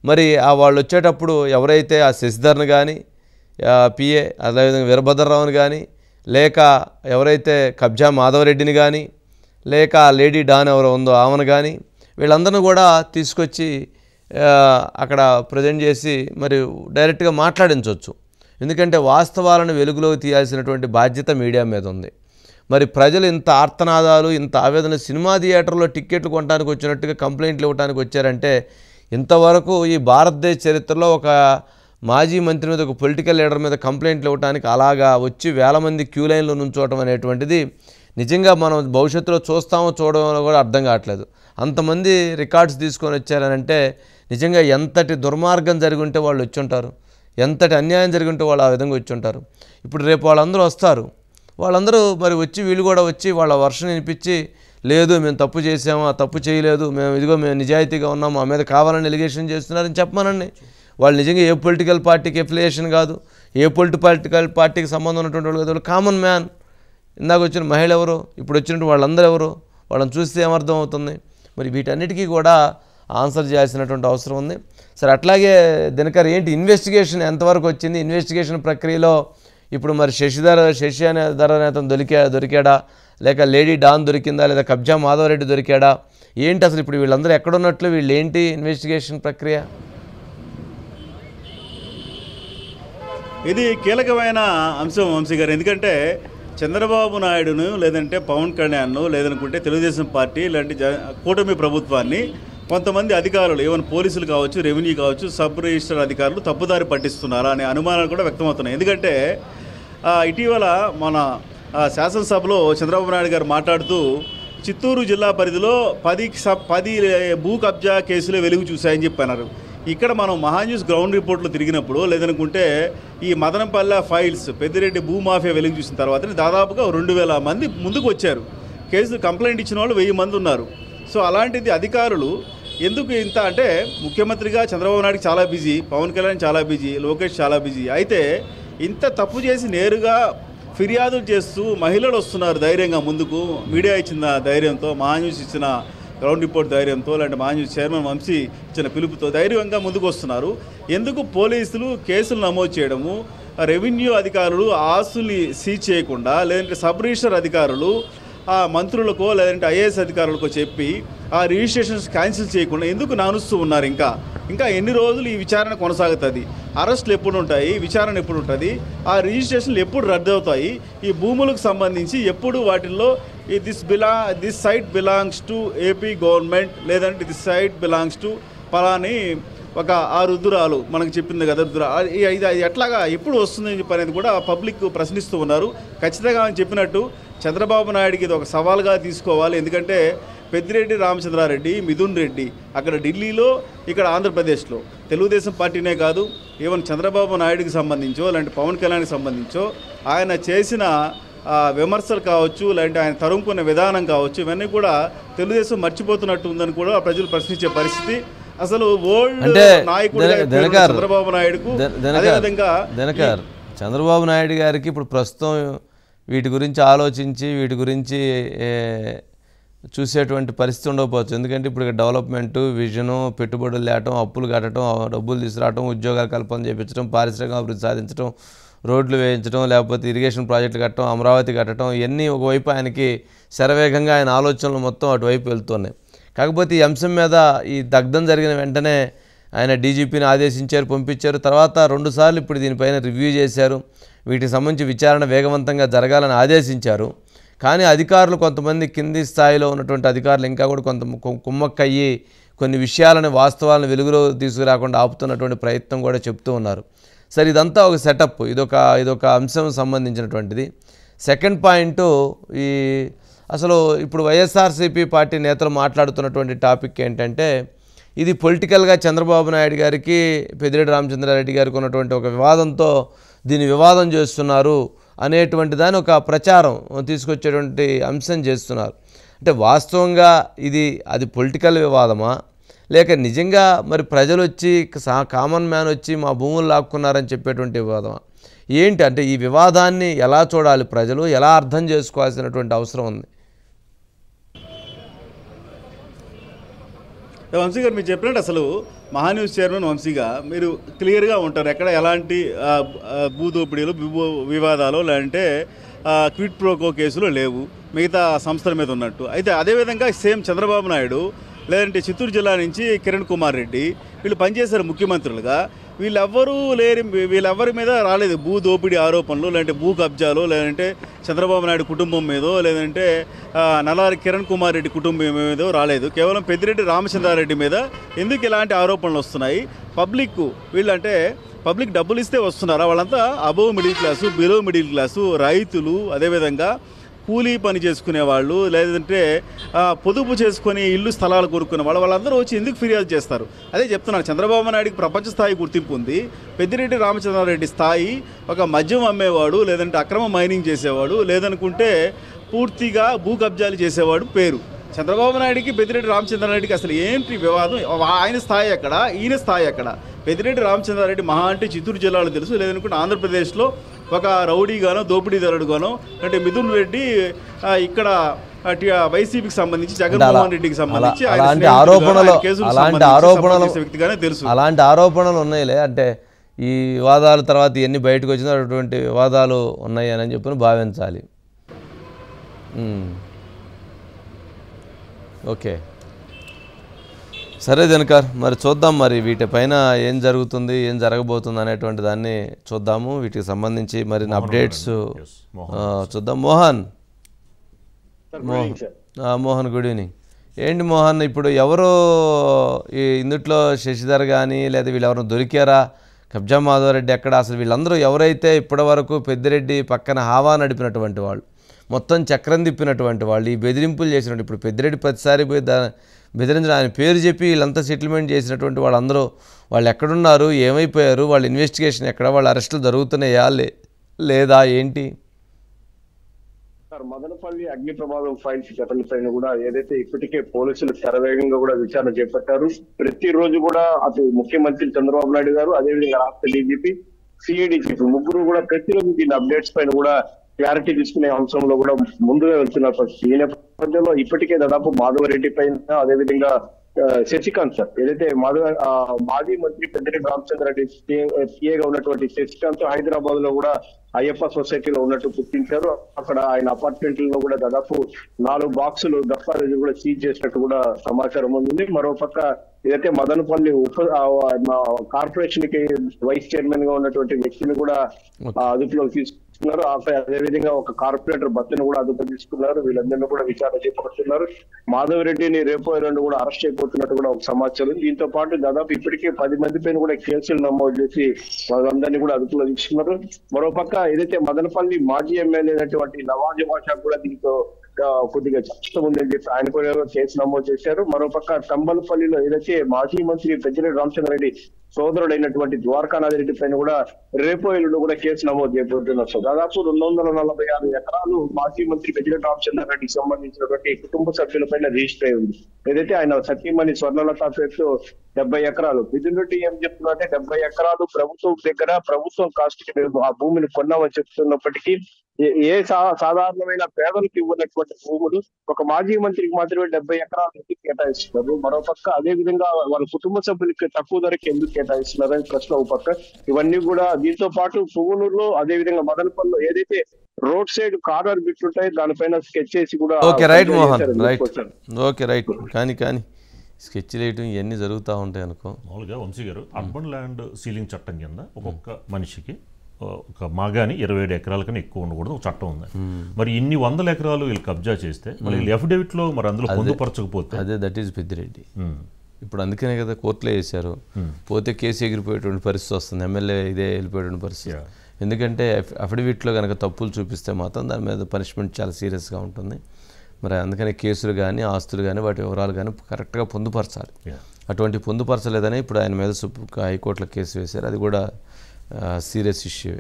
మరి వాళ్ళు వచ్చేటప్పుడు ఎవరైతే ఆ శశిధర్ని కానీ పిఏ అదేవిధంగా వీరభద్రరావుని కానీ లేక ఎవరైతే కబ్జా మాధవరెడ్డిని కానీ లేక లేడీ డాన్ ఎవరో ఉందో ఆమెను కానీ వీళ్ళందరినీ కూడా తీసుకొచ్చి అక్కడ ప్రజెంట్ చేసి మరి డైరెక్ట్గా మాట్లాడించవచ్చు. ఎందుకంటే వాస్తవాలను వెలుగులోకి తీయాల్సినటువంటి బాధ్యత మీడియా మీద ఉంది. మరి ప్రజలు ఇంత ఆర్తనాదాలు ఇంత ఆవేదన సినిమా థియేటర్లో టిక్కెట్లు కొనడానికి వచ్చినట్టుగా కంప్లైంట్లు ఇవ్వడానికి వచ్చారంటే ఇంతవరకు ఈ భారతదేశ చరిత్రలో ఒక మాజీ మంత్రి మీద ఒక పొలిటికల్ లీడర్ మీద కంప్లైంట్లు ఇవ్వడానికి అలాగా వచ్చి వేల మంది క్యూ లైన్లో నుంచోవటం అనేటువంటిది నిజంగా మనం భవిష్యత్తులో చూస్తామో చూడమో కూడా అర్థం కావట్లేదు. అంతమంది రికార్డ్స్ తీసుకొని వచ్చారనంటే నిజంగా ఎంతటి దుర్మార్గం జరిగి ఉంటే వాళ్ళు వచ్చి ఉంటారు, ఎంతటి అన్యాయం జరిగి ఉంటే వాళ్ళు ఆ విధంగా వచ్చి ఉంటారు. ఇప్పుడు రేపు వాళ్ళందరూ వస్తారు, వాళ్ళందరూ మరి వచ్చి వీళ్ళు కూడా వచ్చి వాళ్ళ వర్షన్ వినిపించి లేదు మేము తప్పు చేసాము, ఆ తప్పు చేయలేదు, మేము నిజాయితీగా ఉన్నాము, మా మీద కావాలని ఎలిగేషన్ చేస్తున్నారని చెప్పమనండి. వాళ్ళు నిజంగా ఏ పొలిటికల్ పార్టీకి ఎఫిలియేషన్ కాదు, ఏ పొలిటికల్ పార్టీకి సంబంధం ఉన్నటువంటి వాళ్ళు కాదు, కామన్ మ్యాన్. ఇందాక వచ్చిన మహిళ ఎవరు, ఇప్పుడు వచ్చినట్టు వాళ్ళందరూ ఎవరు, వాళ్ళని చూస్తే ఏమర్థం అవుతుంది? మరి వీటన్నిటికీ కూడా ఆన్సర్ చేయాల్సినటువంటి అవసరం ఉంది. సరే, అట్లాగే దినకర్ ఏంటి ఇన్వెస్టిగేషన్ ఎంతవరకు వచ్చింది? ఇన్వెస్టిగేషన్ ప్రక్రియలో ఇప్పుడు మరి శశి అనే అతను దొరికాడా, లేక లేడీ డాన్ దొరికిందా, లేదా కబ్జా మాధవరెడ్డి దొరికాడా, ఏంటి అసలు ఇప్పుడు వీళ్ళందరూ ఎక్కడున్నట్లు, వీళ్ళు ఏంటి ఇన్వెస్టిగేషన్ ప్రక్రియ? ఇది కీలకమైన అంశం వంశీ గారు. ఎందుకంటే చంద్రబాబు నాయుడును లేదంటే పవన్ కళ్యాణ్ను లేదనుకుంటే తెలుగుదేశం పార్టీ ఇలాంటి కూటమి ప్రభుత్వాన్ని కొంతమంది అధికారులు ఈవెన్ పోలీసులు కావచ్చు, రెవెన్యూ కావచ్చు, సబ్ రిజిస్టర్ అధికారులు తప్పుదారి పట్టిస్తున్నారా అనే అనుమానాలు కూడా వ్యక్తమవుతున్నాయి. ఎందుకంటే ఇటీవల మన శాసనసభలో చంద్రబాబు నాయుడు గారు మాట్లాడుతూ చిత్తూరు జిల్లా పరిధిలో 10 భూ కబ్జా కేసులు వెలుగు చూశాయని చెప్పన్నారు. ఇక్కడ మనం మహాన్యూస్ గ్రౌండ్ రిపోర్ట్లు తిరిగినప్పుడు లేదనుకుంటే ఈ మదనపల్లె ఫైల్స్ పెద్దిరెడ్డి భూమాఫియా వెలుగు చూసిన తర్వాత దాదాపుగా 2000 మంది ముందుకు వచ్చారు. కేసు కంప్లైంట్ ఇచ్చిన వాళ్ళు 1000 మంది ఉన్నారు. సో అలాంటిది అధికారులు ఎందుకు ఇంత అంటే ముఖ్యమంత్రిగా చంద్రబాబు నాయుడు చాలా బిజీ, పవన్ కళ్యాణ్ చాలా బిజీ, లోకేష్ చాలా బిజీ. అయితే ఇంత తప్పు చేసి నేరుగా ఫిర్యాదులు చేస్తూ మహిళలు వస్తున్నారు ధైర్యంగా ముందుకు, మీడియా ఇచ్చిన ధైర్యంతో, మహాన్యూస్ ఇచ్చిన గ్రౌండ్ రిపోర్ట్ ధైర్యంతో, లేదంటే మహాన్యూస్ చైర్మన్ వంశీ ఇచ్చిన పిలుపుతో ధైర్యంగా ముందుకు వస్తున్నారు. ఎందుకు పోలీసులు కేసులు నమోదు చేయడము, రెవెన్యూ అధికారులు ఆస్తుల్ని సీజ్ చేయకుండా, లేదంటే సబ్ రిజిస్టర్ అధికారులు ఆ మంత్రులకో లేదంటే ఐఏఎస్ అధికారులకో చెప్పి ఆ రిజిస్ట్రేషన్స్ క్యాన్సిల్ చేయకుండా ఎందుకు నానుస్తూ ఉన్నారు? ఇంకా ఎన్ని రోజులు ఈ విచారణ కొనసాగుతుంది? అరెస్టులు ఎప్పుడు ఉంటాయి? విచారణ ఎప్పుడు ఉంటుంది? ఆ రిజిస్ట్రేషన్లు ఎప్పుడు రద్దు అవుతాయి? ఈ భూములకు సంబంధించి ఎప్పుడు వాటిల్లో this site belongs to AP government, లేదంటే దిస్ సైట్ బిలాంగ్స్ టు పలాని ఒక ఆ రుద్రాలు మనకు చెప్పింది కదా, ఇది ఎట్లాగా ఎప్పుడు వస్తుందని చెప్పి అనేది కూడా పబ్లిక్ ప్రశ్నిస్తూ ఉన్నారు. ఖచ్చితంగా అని చెప్పినట్టు చంద్రబాబు నాయుడికి ఇది ఒక సవాల్గా తీసుకోవాలి. ఎందుకంటే పెద్దిరెడ్డి రామచంద్రారెడ్డి, మిథున్ రెడ్డి అక్కడ ఢిల్లీలో, ఇక్కడ ఆంధ్రప్రదేశ్లో తెలుగుదేశం పార్టీనే కాదు, ఈవెన్ చంద్రబాబు నాయుడికి సంబంధించో లేదంటే పవన్ కళ్యాణ్కి సంబంధించో ఆయన చేసిన విమర్శలు కావచ్చు, లేదంటే ఆయన తరుముకున్న విధానం కావచ్చు, ఇవన్నీ కూడా తెలుగుదేశం మర్చిపోతున్నట్టు ఉందని కూడా ప్రజలు ప్రశ్నించే పరిస్థితి. అసలు ఓల్డ్ నాయకుడు చంద్రబాబు నాయుడుకు అదేవిధంగా చంద్రబాబు నాయుడు గారికి ఇప్పుడు ప్రస్తుతం వీటి గురించి ఆలోచించి వీటి గురించి చూసేటువంటి పరిస్థితి ఉండకపోవచ్చు. ఎందుకంటే ఇప్పుడు డెవలప్మెంటు, విజను, పెట్టుబడులు లేటం, అప్పులు కట్టడం, డబ్బులు తీసుకురావడం, ఉద్యోగాల కల్పన చేయించడం, పారిశ్రామిక అభివృద్ధి సాధించడం, రోడ్లు వేయించడం, లేకపోతే ఇరిగేషన్ ప్రాజెక్టులు కట్టడం, అమరావతి కట్టడం, ఇవన్నీ ఒకవైపు ఆయనకి శరవేగంగా ఆయన ఆలోచనలు మొత్తం అటువైపు వెళ్తున్నాయి. కాకపోతే ఈ అంశం మీద ఈ దగ్ధం జరిగిన వెంటనే ఆయన డీజీపీని ఆదేశించారు, పంపించారు. తర్వాత 2 సార్లు ఇప్పుడు దీనిపైన రివ్యూ చేశారు. వీటికి సంబంధించి విచారణ వేగవంతంగా జరగాలని ఆదేశించారు. కానీ అధికారులు కొంతమంది కింది స్థాయిలో ఉన్నటువంటి అధికారులు ఇంకా కూడా కొంత కుమ్మక్కయ్యి కొన్ని విషయాలను, వాస్తవాలను వెలుగులో తీసుకురాకుండా ఆపుతున్నటువంటి ప్రయత్నం కూడా చెప్తూ ఉన్నారు. సరే, ఇదంతా ఒక సెటప్, ఇదొక అంశం సంబంధించినటువంటిది. సెకండ్ పాయింట్, అసలు ఇప్పుడు వైఎస్ఆర్సీపీ పార్టీ నేతలు మాట్లాడుతున్నటువంటి టాపిక్ ఏంటంటే ఇది పొలిటికల్గా చంద్రబాబు నాయుడు గారికి, పెద్దిరెడ్డి రామచంద్రారెడ్డి గారికి ఉన్నటువంటి ఒక వివాదంతో దీన్ని వివాదం చేస్తున్నారు అనేటువంటి దాని ఒక ప్రచారం తీసుకొచ్చేటువంటి అంశం చేస్తున్నారు. అంటే వాస్తవంగా అది పొలిటికల్ వివాదమా, లేక నిజంగా మరి ప్రజలు వచ్చి కామన్ మ్యాన్ వచ్చి మా భూములు లాక్కున్నారని చెప్పేటువంటి వివాదమా ఏంటి? అంటే ఈ వివాదాన్ని ఎలా చూడాలి, ప్రజలు ఎలా అర్థం చేసుకోవాల్సినటువంటి అవసరం ఉంది. వంశీ గారు మీరు చెప్పినట్టు అసలు మహాన్యూస్ చైర్మన్ వంశీగా మీరు క్లియర్గా ఉంటారు, ఎక్కడ ఎలాంటి భూదోపిడీలు వివాదాలు లేదంటే క్విట్ ప్రోకో కేసులు లేవు మిగతా సంస్థల మీద ఉన్నట్టు. అయితే అదేవిధంగా సేమ్ చంద్రబాబు నాయుడు లేదంటే చిత్తూరు జిల్లా నుంచి కిరణ్ కుమార్ రెడ్డి వీళ్ళు పనిచేశారు ముఖ్యమంత్రులుగా, వీళ్ళెవరి మీద రాలేదు భూ దోపిడీ ఆరోపణలు, లేదంటే భూ కబ్జాలు, లేదంటే చంద్రబాబు నాయుడు కుటుంబం మీదో లేదంటే నల్లారి కిరణ్ కుమార్ రెడ్డి కుటుంబం మీదో రాలేదు. కేవలం పెద్దిరెడ్డి రామచంద్రారెడ్డి మీద ఎందుకు ఇలాంటి ఆరోపణలు వస్తున్నాయి? వీళ్ళంటే పబ్లిక్ డబ్బులు ఇస్తే వస్తున్నారా? వాళ్ళంతా above middle class, below middle class, రైతులు, అదేవిధంగా కూలీ పని చేసుకునే వాళ్ళు, లేదంటే పొదుపు చేసుకొని ఇల్లు స్థలాలు కొనుక్కునే వాళ్ళందరూ వచ్చి ఎందుకు ఫిర్యాదు చేస్తారు? అదే చెప్తున్నారు, చంద్రబాబు నాయుడికి ప్రపంచ స్థాయి గుర్తింపు ఉంది, పెద్దిరెడ్డి రామచంద్రారెడ్డి స్థాయి ఒక మద్యం అమ్మేవాడు, లేదంటే అక్రమ మైనింగ్ చేసేవాడు, లేదనుకుంటే పూర్తిగా భూ కబ్జాలు చేసేవాడు పేరు. చంద్రబాబు నాయుడికి పెద్దిరెడ్డి రామచంద్రారెడ్డికి అసలు ఏంటి వివాదం? ఆయన స్థాయి ఎక్కడ, ఈయన స్థాయి ఎక్కడ? పెద్దిరెడ్డి రామచంద్రారెడ్డి మహా అంటే చిత్తూరు జిల్లాలో తెలుసు, లేదనుకుంటే ఆంధ్రప్రదేశ్లో ఒక రౌడీగానో దోపిడీదారుడుగానో, అంటే మిథున్ రెడ్డి ఇక్కడ వైసీపీకి సంబంధించి జగన్మోహన్ రెడ్డికి సంబంధించి వ్యక్తిగానే తెలుసు. అలాంటి ఆరోపణలు ఉన్నాయిలే, అంటే ఈ వివాదాల తర్వాత ఇవన్నీ బయటకు వచ్చిన అటువంటి వివాదాలు ఉన్నాయి అని చెప్పి భావించాలి. ఓకే, సరే దినకర్, మరి చూద్దాం మరి వీటిపైన ఏం జరుగుతుంది, ఏం జరగబోతుంది అనేటువంటి దాన్ని చూద్దాము. వీటికి సంబంధించి మరిన్ని అప్డేట్స్ చూద్దాం. Mohan good evening. ఏంటి మోహన్, ఇప్పుడు ఎవరు ఇందుట్లో శశిధర్ కానీ లేదా వీళ్ళు ఎవరు దొరికారా? కబ్జా మాధవరెడ్డి ఎక్కడ? అసలు వీళ్ళందరూ ఎవరైతే ఇప్పటి వరకు పెద్దిరెడ్డి పక్కన హావా నడిపినటువంటి వాళ్ళు, మొత్తం చక్రం తిప్పినటువంటి వాళ్ళు, ఈ బెదిరింపులు చేసినట్టు, ఇప్పుడు పెద్దిరెడ్డి ప్రతిసారి పోయి బెదిరించిన ఆయన పేరు చెప్పి వీళ్ళంతా సెటిల్మెంట్ చేసినటువంటి వాళ్ళందరూ వాళ్ళు ఎక్కడున్నారు, ఏమైపోయారు, వాళ్ళ ఇన్వెస్టిగేషన్ ఎక్కడ, వాళ్ళ అరెస్టులు జరుగుతున్నాయా లేదా ఏంటి? సార్, మదనపల్లి అగ్ని ప్రమాదం ఫైల్స్ ఘటనపైన కూడా ఏదైతే ఇప్పటికే పోలీసులు శరవేగంగా కూడా విచారణ చేపట్టారు. ప్రతిరోజు కూడా అటు ముఖ్యమంత్రి చంద్రబాబు నాయుడు గారు, అదేవిధంగా రాష్ట్ర డీజీపీ, సిఐడి చీఫ్ ముగ్గురు కూడా ప్రతిరోజు దీని అప్డేట్స్ పైన కూడా క్లారిటీ తీసుకునే అంశంలో కూడా ముందుగా వెళ్తున్నారు పరిస్థితి. ఈ నేపథ్యంలో ఇప్పటికే దాదాపు మాధవరెడ్డి పైన, అదేవిధంగా శశికాంత్ సార్, ఏదైతే మాజీ మంత్రి పెద్దిరెడ్డి రామచంద్రారెడ్డి పిఏగా ఉన్నటువంటి శశికాంత్ హైదరాబాద్ లో కూడా అయ్యప్ప సొసైటీలో ఉన్నట్టు గుర్తించారు. అక్కడ ఆయన అపార్ట్మెంట్ లో కూడా దాదాపు 4 బాక్సులు దస్తావేజులు కూడా సీజ్ చేసినట్టు కూడా సమాచారం ఉంది. మరోపక్క ఏదైతే మదనపల్లి కార్పొరేషన్ కి వైస్ చైర్మన్ గా ఉన్నటువంటి వ్యక్తిని కూడా అదుపులోకి తీసుకున్నారు. అదేవిధంగా ఒక కార్పొరేటర్ భర్తను కూడా అదుపు తీసుకున్నారు. వీళ్ళందరినీ కూడా విచారణ చేపడుతున్నారు. మాధవరెడ్డిని రేపు ఎల్లుండి కూడా అరెస్ట్ చేయబోతున్నట్టు కూడా ఒక సమాచారం. దీంతో పాటు దాదాపు ఇప్పటికే 10 మంది పైన కూడా కేసులు నమోదు చేసి వాళ్ళందరినీ కూడా అదుపులో తీసుకున్నారు. మరోపక్క ఏదైతే మదనపల్లి మాజీ ఎమ్మెల్యే అయినటువంటి నవాజ్ బాషా కూడా దీంతో కొద్దిగా కష్టం ఉందని చెప్పి ఆయన కూడా కేసు నమోదు చేశారు. మరోపక్క తంబలపల్లిలో ఏదైతే మాజీ మంత్రి పెద్దిరెడ్డి రామచంద్రారెడ్డి సోదరుడైనటువంటి ద్వారకానాథ్ రెడ్డి పైన కూడా రేపు ఎల్లుండి కూడా కేసు నమోదు చేయబోతున్నారు. సో దాదాపు 246 ఎకరాలు మాజీ మంత్రి పెద్దిరెడ్డి రామచంద్రారెడ్డికి సంబంధించినటువంటి కుటుంబ సభ్యుల పైన రిజిస్టర్ అయి ఉంది. ఏదైతే ఆయన సతీమణి స్వర్ణలత పేరుతో 70 ఎకరాలు, మిథున్ రెడ్డి ఏం చెప్తున్నారంటే 70 ఎకరాలు ప్రభుత్వం దగ్గర ప్రభుత్వం కాస్ట్ కి ఆ భూమిని కొన్నామని చెప్తున్నప్పటికీ సాధారణమైన పేదలకు ఇవ్వనటువంటి భూములు ఒక మాజీ మంత్రికి మాత్రమే 70 ఎకరాలు ఎందుకు కేటాయిస్తున్నారు? మరోపక్క అదే విధంగా వాళ్ళ కుటుంబ సభ్యులకి తక్కువ ధరకి ఎందుకు కేటాయిస్తున్నారు అని ప్రశ్న ఒక పక్క. ఇవన్నీ కూడా దీంతో పాటు పువ్వునూరులో, అదే విధంగా మదనపల్లిలో ఏదైతే రోడ్ సైడ్ కార్నర్ బిట్లు ఉంటాయి దానిపైన స్కెచ్ చేసి కూడా కానీ స్కెచ్ వేయటం ఇవన్నీ జరుగుతూ ఉంటాయి అనుకో. మామూలుగా వంశీ గారు, అర్బన్ ల్యాండ్ సీలింగ్ చట్టం కింద ఒక్కొక్క మనిషికి ఒక మగాని 27 ఎకరాల కన్నా ఎక్కువ ఉండకూడదు ఒక చట్టం ఉంది. మరి ఇన్ని 100 ఎకరాలు వీళ్ళు కబ్జా చేస్తే మళ్ళీ అఫిడవిట్ లో మరి అందులో పొందుపరచకపోతే అదే దట్ ఈస్ పెద్దిరెడ్డి. ఇప్పుడు అందుకనే కదా కోర్టులో వేశారు. పోతే కేసు ఎగిరిపోయేటువంటి పరిస్థితి వస్తుంది, ఎమ్మెల్యే ఇదే వెళ్ళిపోయేటువంటి పరిస్థితి. ఎందుకంటే అఫిడవిట్లో కనుక తప్పులు చూపిస్తే మాత్రం దాని మీద పనిష్మెంట్ చాలా సీరియస్గా ఉంటుంది. మరి అందుకని కేసులు కానీ ఆస్తులు కానీ వాటి వివరాలు కానీ కరెక్ట్గా పొందుపరచాలి. అటువంటి పొందుపరచలేదని ఇప్పుడు ఆయన మీద హైకోర్టులో కేసు వేశారు. అది కూడా సీరియస్ ఇష్యూ.